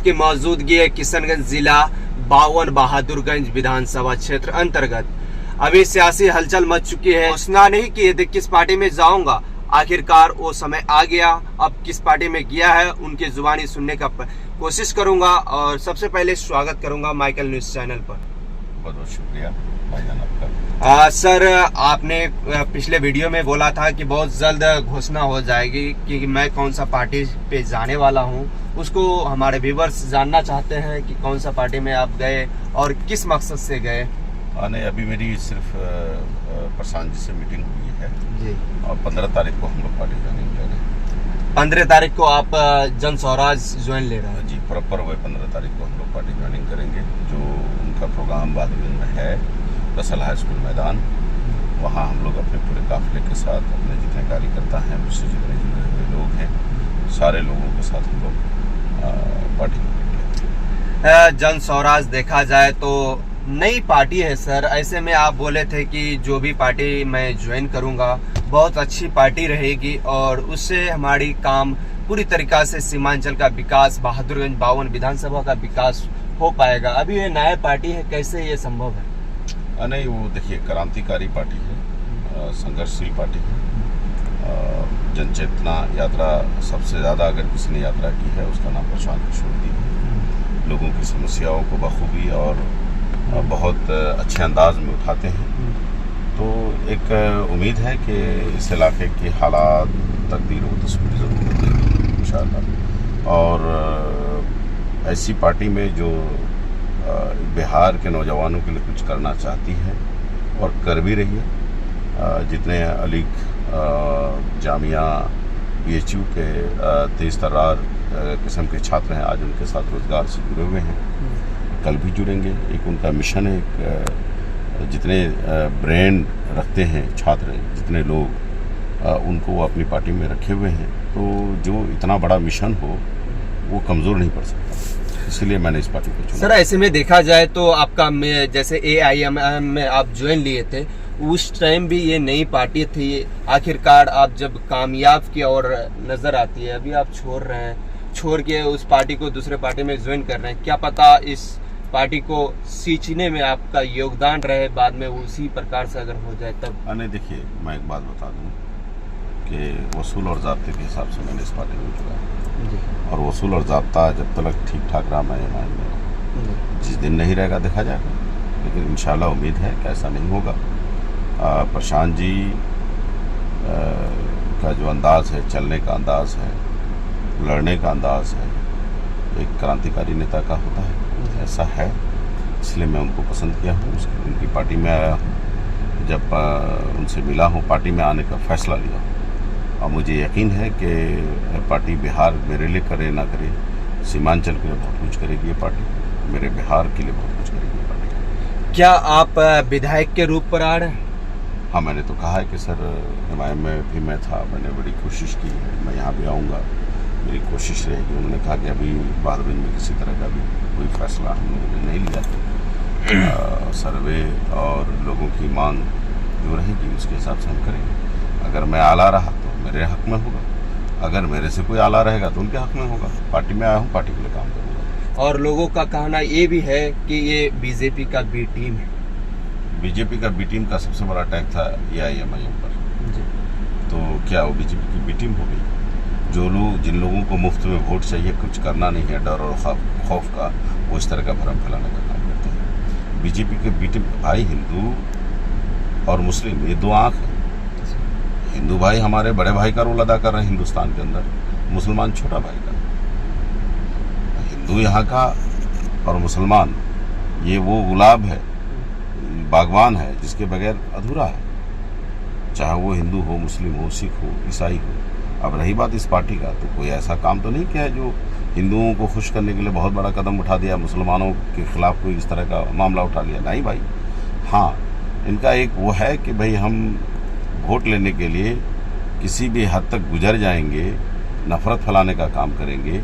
की मौजूदगी है किशनगंज जिला बावन बहादुरगंज विधानसभा क्षेत्र अंतर्गत। अभी सियासी हलचल मच चुकी है। घोषणा नहीं किए थे किस पार्टी में जाऊंगा, आखिरकार वो समय आ गया। अब किस पार्टी में गया है उनकी जुबानी सुनने का कोशिश करूंगा। और सबसे पहले स्वागत करूंगा माइकल न्यूज चैनल पर। बहुत बहुत शुक्रिया भाईजान आपका। सर, आपने पिछले वीडियो में बोला था कि बहुत जल्द घोषणा हो जाएगी कि मैं कौन सा पार्टी पे जाने वाला हूं। उसको हमारे व्यूअर्स जानना चाहते हैं कि कौन सा पार्टी में आप गए और किस मकसद से गए। नहीं, अभी मेरी सिर्फ प्रशांत जी से मीटिंग हुई है जी। और 15 तारीख को हम लोग पार्टी ज्वाइनिंग ले रहे हैं। 15 तारीख को आप जन स्वराज ज्वाइन ले रहे हैं? जी, प्रॉपर वही 15 तारीख को हम लोग पार्टी ज्वाइनिंग करेंगे। जो उनका प्रोग्राम बहादुरगंज में है, रसल हाई स्कूल मैदान, वहाँ हम लोग अपने पूरे काफिले के साथ अपने जितने कार्यकर्ता हैं, मुझसे जितने जुड़े हुए लोग हैं, सारे लोगों के साथ हम लोग पार्टी करेंगे। जन स्वराज देखा जाए तो नई पार्टी है सर। ऐसे में आप बोले थे कि जो भी पार्टी मैं ज्वाइन करूंगा बहुत अच्छी पार्टी रहेगी और उससे हमारी काम पूरी तरीका से सीमांचल का विकास, बहादुरगंज बावन विधानसभा का विकास हो पाएगा। अभी ये नया पार्टी है, कैसे ये संभव है? नहीं, वो देखिए क्रांतिकारी पार्टी है, संघर्षशील पार्टी है। जन चेतना यात्रा सबसे ज़्यादा अगर किसी ने यात्रा की है उसका नाम प्रशांत किशोर जी है। लोगों की समस्याओं को बखूबी और बहुत अच्छे अंदाज में उठाते हैं। तो एक उम्मीद है कि इस इलाके के हालात, तकदीर व तस्वीर ज़रूर बदलेगी इंशाअल्लाह। और ऐसी पार्टी में जो बिहार के नौजवानों के लिए कुछ करना चाहती है और कर भी रही है। जितने अलीग जामिया BHU के तेज़ तर्रार किस्म के छात्र हैं, आज उनके साथ रोज़गार से जुड़े हुए हैं, कल भी जुड़ेंगे। एक उनका मिशन है, एक जितने ब्रांड रखते हैं छात्र, जितने लोग उनको वो अपनी पार्टी में रखे हुए हैं। तो जो इतना बड़ा मिशन हो वो कमज़ोर नहीं पड़ सकता, इसलिए मैंने इस पार्टी को चुना। सर, ऐसे में देखा जाए तो आपका जैसे AIMM में आप ज्वाइन लिए थे, उस टाइम भी ये नई पार्टी थी। आखिरकार आप जब कामयाब की और नज़र आती है, अभी आप छोड़ के उस पार्टी को दूसरे पार्टी में ज्वाइन कर रहे हैं। क्या पता इस पार्टी को सींचने में आपका योगदान रहे, बाद में उसी प्रकार से अगर हो जाए तब। नहीं, देखिए मैं एक बात बता दूं कि वसूल और ज़ाब्ते के हिसाब से मैंने इस पार्टी में जुड़ा, और वसूल और ज़ाब्ता जब तक ठीक ठाक रहा मैं मान में, जिस दिन नहीं रहेगा देखा जाएगा। लेकिन इंशाल्लाह उम्मीद है कि ऐसा नहीं होगा। प्रशांत जी का जो अंदाज़ है, चलने का अंदाज़ है, लड़ने का अंदाज़ है, एक क्रांतिकारी नेता का होता है, ऐसा है। इसलिए मैं उनको पसंद किया हूँ, उनकी पार्टी में आया हूँ। जब उनसे मिला हूँ, पार्टी में आने का फ़ैसला लिया हूँ। और मुझे यकीन है कि पार्टी बिहार मेरे लिए करे ना करे, सीमांचल के लिए बहुत कुछ करेगी ये पार्टी, मेरे बिहार के लिए बहुत कुछ करेगी ये पार्टी। क्या आप विधायक के रूप पर आ रहे हैं? हाँ, मैंने तो कहा है कि सर हिमायत में भी मैं था, मैंने बड़ी कोशिश की है, मैं यहाँ भी आऊँगा, मेरी कोशिश रहेगी। उन्होंने कहा कि अभी बहादुरगंज में किसी तरह का भी कोई फैसला हम लोगों ने नहीं लिया। सर्वे और लोगों की मांग जो रहेगी उसके हिसाब से हम करेंगे। अगर मैं आला रहा तो मेरे हक में होगा, अगर मेरे से कोई आला रहेगा तो उनके हक में होगा। पार्टी में आया हूँ, पार्टी के लिए काम करूँगा। और लोगों का कहना ये भी है कि ये बीजेपी का बी टीम है। बीजेपी का बी टीम का सबसे बड़ा अटैक था AIMIM पर। तो क्या वो बीजेपी की बी टीम हो गई? जिन लोगों को मुफ्त में वोट चाहिए, कुछ करना नहीं है, डर और खौफ का, वो इस तरह का भ्रम फैलाने का काम करते हैं। बीजेपी के बी टीम भाई, हिंदू और मुस्लिम ये दो आँख हैं। हिंदू भाई हमारे बड़े भाई का रोल अदा कर रहे हैं हिंदुस्तान के अंदर, मुसलमान छोटा भाई का। हिंदू यहाँ का और मुसलमान ये वो गुलाब है, बागवान है, जिसके बगैर अधूरा है, चाहे वो हिंदू हो, मुस्लिम हो, सिख हो, ईसाई हो। अब रही बात इस पार्टी का, तो कोई ऐसा काम तो नहीं किया है जो हिंदुओं को खुश करने के लिए बहुत बड़ा कदम उठा दिया, मुसलमानों के खिलाफ कोई इस तरह का मामला उठा लिया, नहीं भाई। हाँ, इनका एक वो है कि भाई हम वोट लेने के लिए किसी भी हद तक गुजर जाएंगे, नफरत फैलाने का काम करेंगे,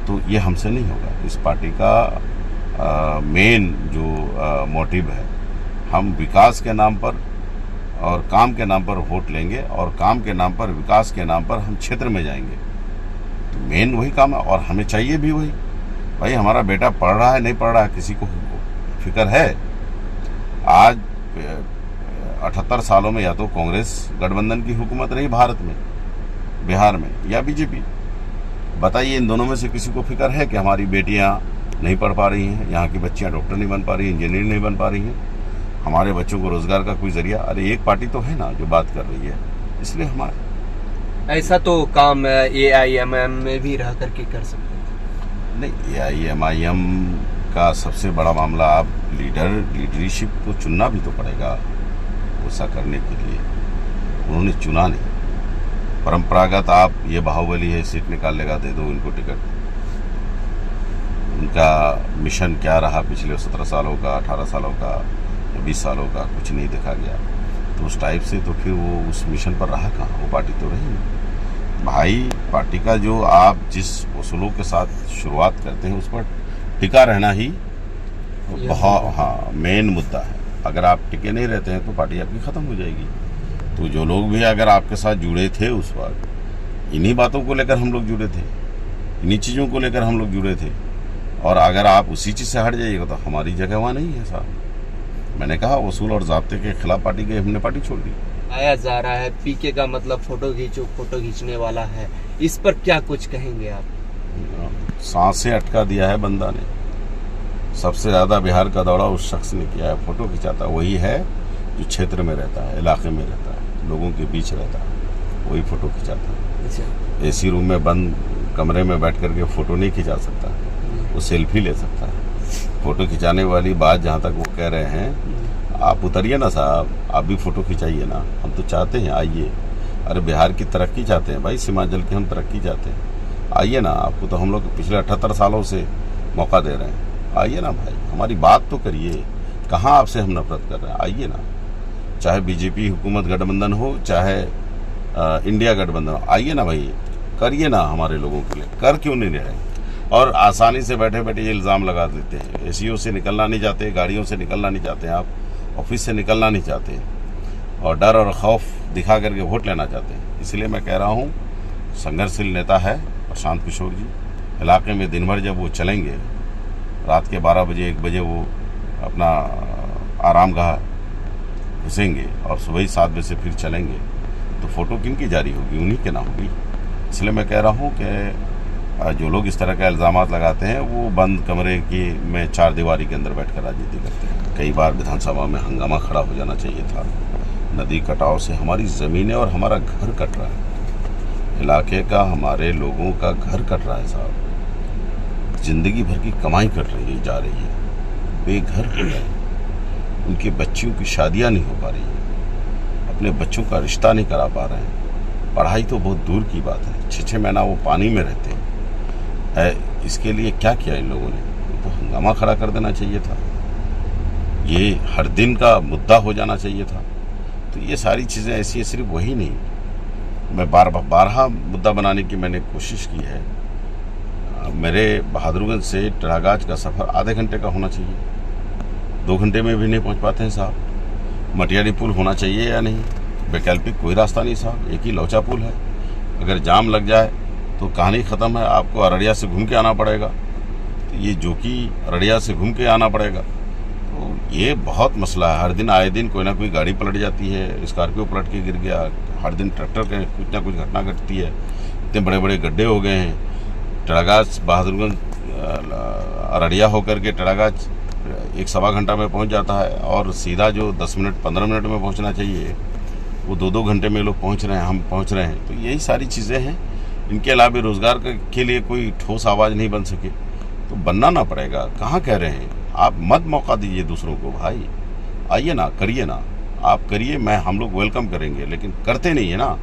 तो ये हमसे नहीं होगा। इस पार्टी का मेन जो मोटिव है, हम विकास के नाम पर और काम के नाम पर वोट लेंगे, और काम के नाम पर, विकास के नाम पर हम क्षेत्र में जाएंगे। तो मेन वही काम है और हमें चाहिए भी वही। भाई हमारा बेटा पढ़ रहा है नहीं पढ़ रहा है किसी को फिक्र है? आज 78 सालों में या तो कांग्रेस गठबंधन की हुकूमत रही भारत में, बिहार में, या बीजेपी। बताइए इन दोनों में से किसी को फिक्र है कि हमारी बेटियां नहीं पढ़ पा रही हैं, यहाँ की बच्चियां डॉक्टर नहीं बन पा रही, इंजीनियर नहीं बन पा रही हैं, हमारे बच्चों को रोजगार का कोई जरिया? अरे एक पार्टी तो है ना जो बात कर रही है, इसलिए हमारे ऐसा तो काम AIMIM में भी रह करके कर सकते हैं। नहीं, AIMIM का सबसे बड़ा मामला, आप लीडरशिप को चुनना भी तो पड़ेगा ऐसा करने के लिए। उन्होंने चुना नहीं। परंपरागत आप ये बाहुबली है, सीट निकाल लेगा, दे दो इनको टिकट। उनका मिशन क्या रहा पिछले 17 सालों का, 18 सालों का, 20 सालों का? कुछ नहीं देखा गया। तो उस टाइप से तो फिर वो उस मिशन पर रहा कहाँ? वो पार्टी तो रही नहीं। भाई पार्टी का जो आप जिस उसूलों के साथ शुरुआत करते हैं उस पर टिका रहना ही बहुत मेन मुद्दा है। अगर आप टिके नहीं रहते हैं तो पार्टी आपकी ख़त्म हो जाएगी। तो जो लोग भी अगर आपके साथ जुड़े थे उस वक्त, इन्हीं बातों को लेकर हम लोग जुड़े थे, इन्हीं चीज़ों को लेकर हम लोग जुड़े थे, और अगर आप उसी चीज़ से हट जाइएगा तो हमारी जगह वहाँ नहीं है साहब। मैंने कहा उसूल और ज़ाब्ते के खिलाफ पार्टी गई, हमने पार्टी छोड़ दी। आया जा रहा है पीके का मतलब फोटो खींचो, फोटो खींचने वाला है, इस पर क्या कुछ कहेंगे आप? सांसें अटका दिया है बंदा ने। सबसे ज़्यादा बिहार का दौरा उस शख्स ने किया है। फोटो खिंचाता वही है जो क्षेत्र में रहता है, इलाके में रहता है, लोगों के बीच रहता है, वही फोटो खिंचाता है। अच्छा। AC रूम में बंद कमरे में बैठ करके फ़ोटो नहीं खिंचा सकता, वो सेल्फी ले सकता है। फ़ोटो खिंचाने वाली बात जहाँ तक वो कह रहे हैं, आप उतरिए ना साहब, आप भी फ़ोटो खिंचाइए ना। हम तो चाहते हैं आइए। अरे बिहार की तरक्की चाहते हैं भाई, सीमांचल की हम तरक्की चाहते हैं। आइए ना, आपको तो हम लोग पिछले 78 सालों से मौका दे रहे हैं। आइए ना भाई, हमारी बात तो करिए। कहाँ आपसे हम नफरत कर रहे हैं? आइए ना। चाहे बीजेपी हुकूमत गठबंधन हो, चाहे इंडिया गठबंधन हो, आइए ना भाई, करिए ना हमारे लोगों के लिए। कर क्यों नहीं रहे? और आसानी से बैठे बैठे ये इल्ज़ाम लगा देते हैं। ACO से निकलना नहीं चाहते, गाड़ियों से निकलना नहीं चाहते, आप ऑफिस से निकलना नहीं चाहते, और डर और खौफ दिखा करके वोट लेना चाहते हैं। इसलिए मैं कह रहा हूँ, संघर्षशील नेता है प्रशांत किशोर जी। इलाके में दिन भर जब वो चलेंगे, रात के 12 बजे 1 बजे वो अपना आरामगाह घुसेंगे और सुबह ही 7 बजे से फिर चलेंगे, तो फ़ोटो किन की जारी होगी? उन्हीं के ना होगी। इसलिए मैं कह रहा हूँ कि जो लोग इस तरह का इल्ज़ाम लगाते हैं वो बंद कमरे की में 4 दीवारी के अंदर बैठकर राजनीति करते हैं। कई बार विधानसभा में हंगामा खड़ा हो जाना चाहिए था। नदी कटाव से हमारी ज़मीनें और हमारा घर कट रहा है, इलाके का हमारे लोगों का घर कट रहा है साहब। ज़िंदगी भर की कमाई कट रही है, जा रही है, बेघर हो गए, उनके बच्चियों की शादियाँ नहीं हो पा रही हैं, अपने बच्चों का रिश्ता नहीं करा पा रहे हैं। पढ़ाई तो बहुत दूर की बात है। 6-6 महीना वो पानी में रहते हैं। इसके लिए क्या किया इन लोगों ने? तो हंगामा खड़ा कर देना चाहिए था, ये हर दिन का मुद्दा हो जाना चाहिए था। तो ये सारी चीज़ें ऐसी है, सिर्फ वही नहीं, मैं बारहा मुद्दा बनाने की मैंने कोशिश की है। मेरे बहादुरगंज से टेढ़ागाछ का सफ़र आधे घंटे का होना चाहिए, 2 घंटे में भी नहीं पहुंच पाते हैं साहब। मटियारी पुल होना चाहिए या नहीं? वैकल्पिक कोई रास्ता नहीं साहब, एक ही लौचा पुल है। अगर जाम लग जाए तो कहानी ख़त्म है, आपको अररिया से घूम के आना पड़ेगा। तो ये जो कि अररिया से घूम के आना पड़ेगा, तो ये बहुत मसला है। हर दिन आए दिन कोई ना कोई गाड़ी पलट जाती है, स्कॉर्पियो पलट के गिर गया, हर दिन ट्रैक्टर के कुछ ना कुछ घटना घटती है। इतने बड़े बड़े गड्ढे हो गए हैं। टेढ़ागाछ बहादुरगंज अररिया होकर के टेढ़ागाछ 1-1.25 घंटा में पहुंच जाता है, और सीधा जो 10 मिनट 15 मिनट में पहुंचना चाहिए वो 2-2 घंटे में लोग पहुंच रहे हैं, हम पहुंच रहे हैं। तो यही सारी चीज़ें हैं। इनके अलावा रोज़गार के लिए कोई ठोस आवाज़ नहीं बन सके, तो बनना ना पड़ेगा। कहाँ कह रहे हैं आप? मत मौका दीजिए दूसरों को भाई, आइए ना, करिए ना, आप करिए, हम लोग वेलकम करेंगे, लेकिन करते नहीं है ना।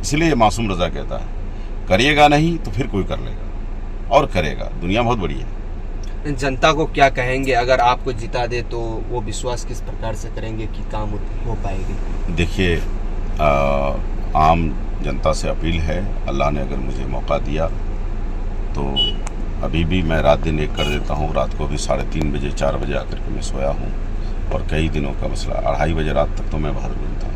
इसलिए मासूम रज़ा कहता है, करिएगा नहीं तो फिर कोई कर लेगा और करेगा। दुनिया बहुत बड़ी है। जनता को क्या कहेंगे अगर आपको जिता दे, तो वो विश्वास किस प्रकार से करेंगे कि काम हो पाएगी? देखिए, आम जनता से अपील है, अल्लाह ने अगर मुझे मौका दिया तो अभी भी मैं रात दिन एक कर देता हूँ। रात को भी 3:30 बजे 4 बजे आकर के मैं सोया हूँ, और कई दिनों का मसला 2:30 बजे रात तक तो मैं बहादुरगंज था।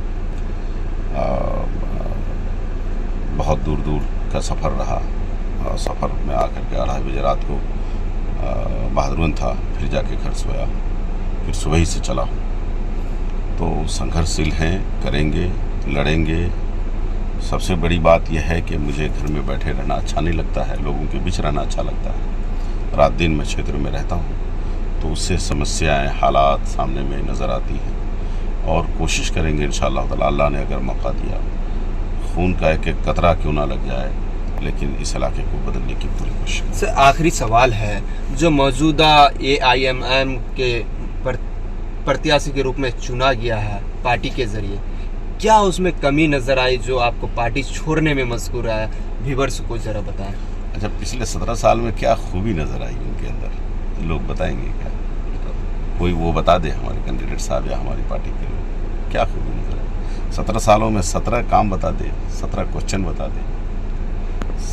बहुत दूर दूर का सफ़र रहा, सफ़र में आकर के 2:30 बजे रात को बहादुरगंज था, फिर जाके घर सोया, फिर सुबह ही से चला। तो संघर्षशील हैं, करेंगे, लड़ेंगे। सबसे बड़ी बात यह है कि मुझे घर में बैठे रहना अच्छा नहीं लगता है, लोगों के बीच रहना अच्छा लगता है। रात दिन मैं क्षेत्र में रहता हूँ, तो उससे समस्याएं, हालात सामने में नज़र आती हैं और कोशिश करेंगे इंशाअल्लाह ताला, अल्लाह ने अगर मौका दिया, खून का एक एक कतरा क्यों ना लग जाए, लेकिन इस इलाके को बदलने की पूरी कोशिश। सर, आखिरी सवाल है, जो मौजूदा AIMM के प्रत्याशी के रूप में चुना गया है पार्टी के जरिए, क्या उसमें कमी नज़र आई जो आपको पार्टी छोड़ने में मजबूर आया? व्यूअर्स को ज़रा बताएं। अच्छा, पिछले 17 साल में क्या खूबी नज़र आई उनके अंदर, लोग बताएंगे क्या? कोई वो बता दे, हमारे कैंडिडेट साहब या हमारी पार्टी के लोग, क्या खूबी नज़र आई? 17 सालों में 17 काम बता दे, 17 क्वेश्चन बता दे,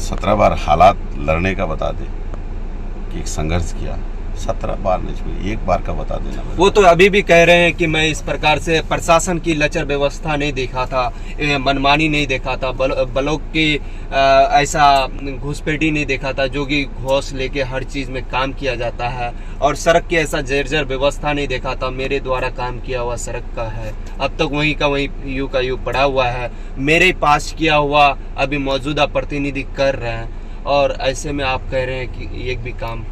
17 बार हालात लड़ने का बता दे कि एक संघर्ष किया। 17 बार नहीं छुई, एक बार का बता देना। वो तो अभी भी कह रहे हैं कि मैं इस प्रकार से प्रशासन की लचर व्यवस्था नहीं देखा था, मनमानी नहीं देखा था, ब्लॉक की ऐसा घुसपैठी नहीं देखा था, जो कि घोष लेके हर चीज़ में काम किया जाता है, और सड़क की ऐसा जर्जर व्यवस्था नहीं देखा था। मेरे द्वारा काम किया हुआ सड़क का है, अब तक वहीं का वहीं यू का यू पड़ा हुआ है, मेरे पास किया हुआ अभी मौजूदा प्रतिनिधि कर रहे हैं, और ऐसे में आप कह रहे हैं कि एक भी काम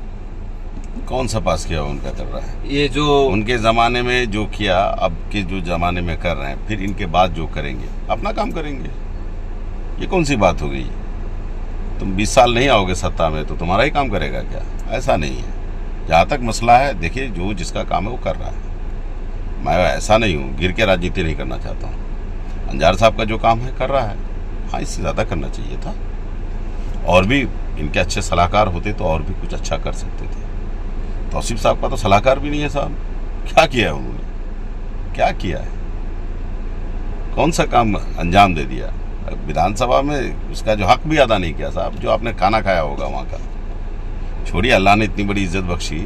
कौन सा पास किया उनका कर रहा है? ये जो उनके ज़माने में जो किया, अब के जो ज़माने में कर रहे हैं, फिर इनके बाद जो करेंगे अपना काम करेंगे। ये कौन सी बात हो गई? तुम 20 साल नहीं आओगे सत्ता में तो तुम्हारा ही काम करेगा क्या? ऐसा नहीं है। जहाँ तक मसला है, देखिए, जो जिसका काम है वो कर रहा है। मैं ऐसा नहीं हूँ, गिर के राजनीति नहीं करना चाहता हूँ। अंजार साहब का जो काम है कर रहा है, हाँ, इससे ज़्यादा करना चाहिए था। और भी इनके अच्छे सलाहकार होते तो और भी कुछ अच्छा कर सकते थे। तौसीफ साहब का तो सलाहकार भी नहीं है साहब, क्या किया है उन्होंने? क्या किया है? कौन सा काम अंजाम दे दिया? विधानसभा में उसका जो हक भी अदा नहीं किया साहब, जो आपने खाना खाया होगा वहाँ का। छोड़िए, अल्लाह ने इतनी बड़ी इज्जत बख्शी,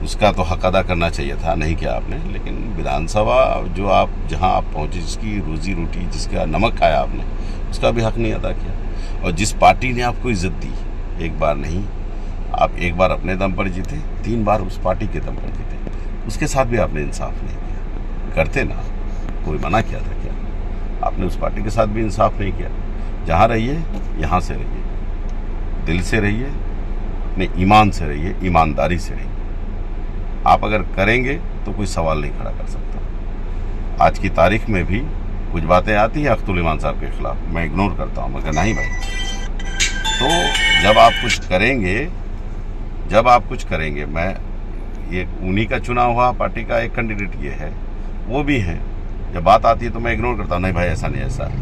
उसका तो हक अदा करना चाहिए था, नहीं किया आपने। लेकिन विधानसभा जो आप जहाँ आप पहुँचे, जिसकी रोजी रोटी, जिसका नमक खाया आपने, उसका भी हक नहीं अदा किया। और जिस पार्टी ने आपको इज्जत दी, एक बार नहीं, आप एक बार अपने दम पर जीते, 3 बार उस पार्टी के दम पर जीते, उसके साथ भी आपने इंसाफ नहीं किया। करते ना, कोई मना किया था क्या? आपने उस पार्टी के साथ भी इंसाफ नहीं किया। जहाँ रहिए, यहाँ से रहिए, दिल से रहिए, अपने ईमान से रहिए, ईमानदारी से रहिए। आप अगर करेंगे तो कोई सवाल नहीं खड़ा कर सकता। आज की तारीख में भी कुछ बातें आती हैं अख्तुल ईमान साहब के खिलाफ, मैं इग्नोर करता हूँ, मगर नहीं भाई। तो जब आप कुछ करेंगे, मैं ये उन्हीं का चुना हुआ पार्टी का एक कैंडिडेट ये है, वो भी है। जब बात आती है तो मैं इग्नोर करता हूँ, नहीं भाई ऐसा नहीं, ऐसा है।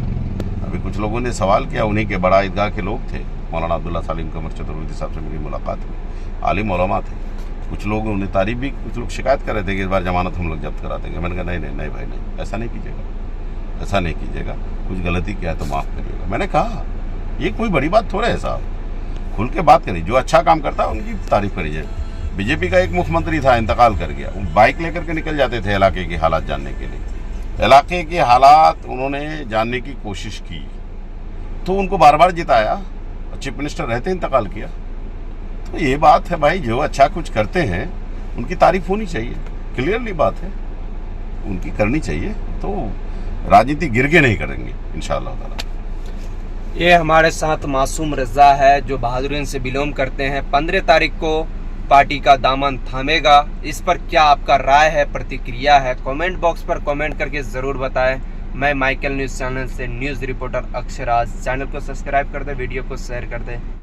अभी कुछ लोगों ने सवाल किया, उन्हीं के बड़ा ईदगाह के लोग थे, मौलाना अब्दुल्ला सालिम कमर चतुर्वेदी साहब से मेरी मुलाकात हुई, आलिम उलमा थे। कुछ लोग उन्हें तारीफ भी, कुछ लोग शिकायत कर रहे थे कि इस बार जमानत हम लोग जब्त करा देंगे। मैंने कहा नहीं भाई नहीं, ऐसा नहीं कीजिएगा, ऐसा नहीं कीजिएगा, कुछ गलती किया है तो माफ़ करिएगा। मैंने कहा ये कोई बड़ी बात थोड़ा है साहब, खुल के बात करिए, जो अच्छा काम करता है उनकी तारीफ करिए। बीजेपी का एक मुख्यमंत्री था, इंतकाल कर गया, वो बाइक लेकर के निकल जाते थे इलाके के हालात जानने के लिए। इलाके के हालात उन्होंने जानने की कोशिश की तो उनको बार बार जिताया, चीफ मिनिस्टर रहते इंतकाल किया। तो ये बात है भाई, जो अच्छा कुछ करते हैं उनकी तारीफ होनी चाहिए, क्लियरली बात है, उनकी करनी चाहिए। तो राजनीति गिर के नहीं करेंगे इंशाअल्लाह ताला। ये हमारे साथ मासूम रजा है, जो बहादुरगंज से बिलोंग करते हैं। 15 तारीख को पार्टी का दामन थामेगा। इस पर क्या आपका राय है, प्रतिक्रिया है? कमेंट बॉक्स पर कमेंट करके ज़रूर बताएं। मैं माइकल न्यूज़ चैनल से न्यूज़ रिपोर्टर अक्षराज। चैनल को सब्सक्राइब कर दे, वीडियो को शेयर कर दे।